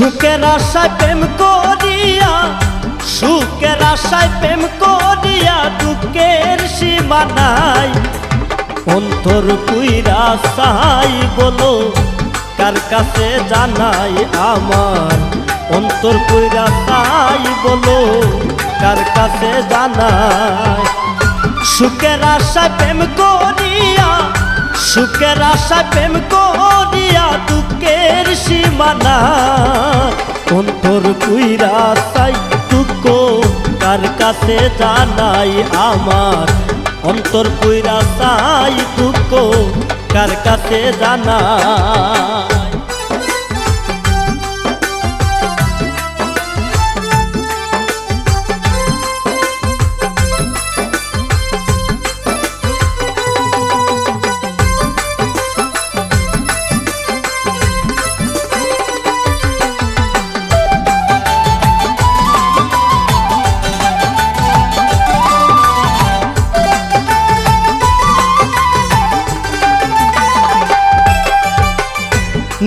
সুখের আশায় প্রেম করিয়া, সুখের আশায় প্রেম করিয়া দুঃখের সীমা নাই। অন্তর পুইরা চাই বলো কার কাছে জানাই আমার, অন্তর পুইরা চাই বলো কার কাছে জানাই। সুখের আশায় প্রেম করিয়া, সুখের আশায় প্রেম করিয়া দুঃখের সীমা নাই। অন্তর পুইরা চাই দুঃখ কার কাছে জানাই আমার, অন্তর পুইরা চাই দুঃখ কার কাছে জানাই।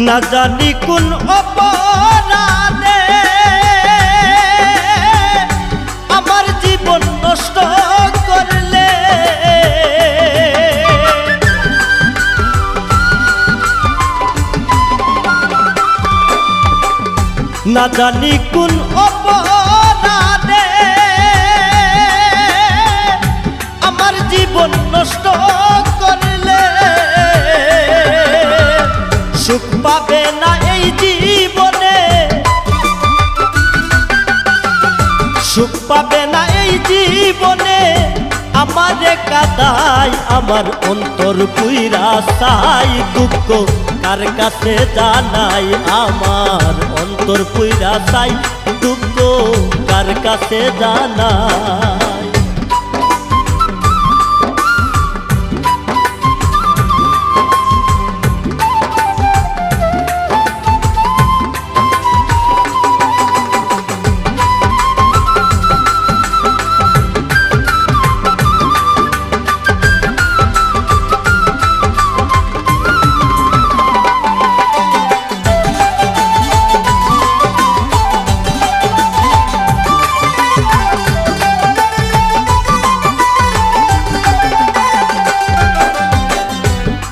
না জানি কোন অপরাধে আমার জীবন নষ্ট করলে, না জানি কোন অপরাধে আমার জীবন নষ্ট করলে। সুখ পাবে না এই জীবনে, সুখ পাবে না এই জীবনে আমারে কাদাই। আমার অন্তর পুইরা চাই দুঃখ কার কাছে জানাই, আমার অন্তর পুইরা চাই দুঃখ কার কাছে জানাই।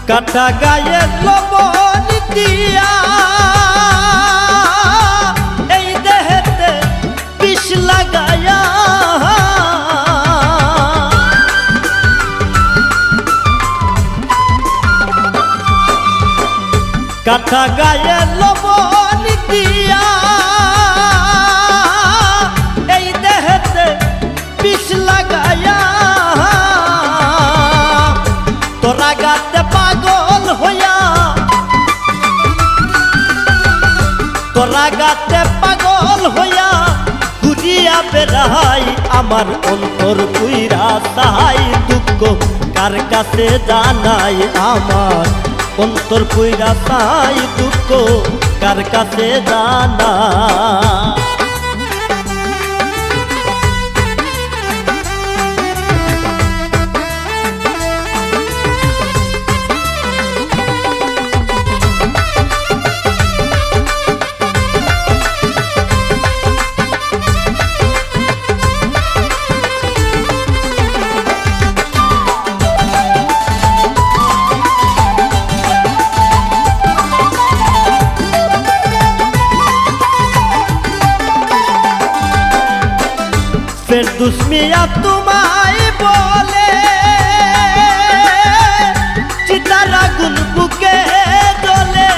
কাটা গায়ে লবণ দিয়া এই দেহেতে বিষ লাগায়া, কাটা গায়ে লবণ দিয়া এই দেহেতে বিষ লাগায়া। তোরা গাতে পাগল হইয়া, তোরা গাতে পাগল হইয়া ঘুরিয়া বেড়াই। আমার অন্তর পুইরা চাই দুঃখ কার কাছে জানাই, আমার অন্তর পুইরা চাই দুঃখ কার কাছে জানাই। ফেরদৌস মিয়া তোমায় বলে চিতার আগুন বুকে জ্বলে,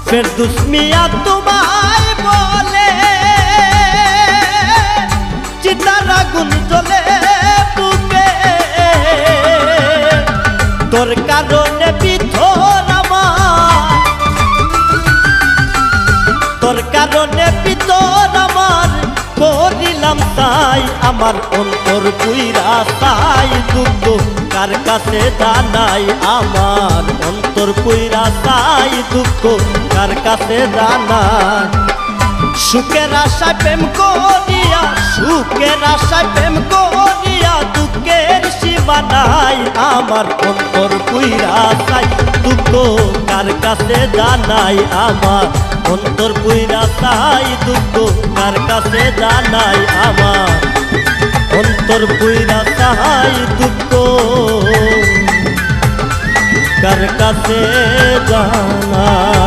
ফেরদৌস মিয়া তোমায় বলে চিতার আগুন জ্বলে বুকে। তোর কারণে বিধর আমার, তোর কারণে বিধর আমার করিলাম তাই। আমার অন্তর পুইরা চাই দুঃখ কার কাছে জানাই, আমার অন্তর পুইরা চাই দুঃখ কার কাছে জানাই। সুখের আশায় প্রেম করিয়া, সুখের আশায় প্রেম করিয়া দুঃখের সীমা সীমা নাই আমার অন্তর পুইরা চাই দুঃখ কার কাছে জানাই আমার অন্তর পুইরা চাই দুঃখ কার কাছে জানাই আমার অন্তর পুইরা চাই দুঃখ কার কাছে জানাই।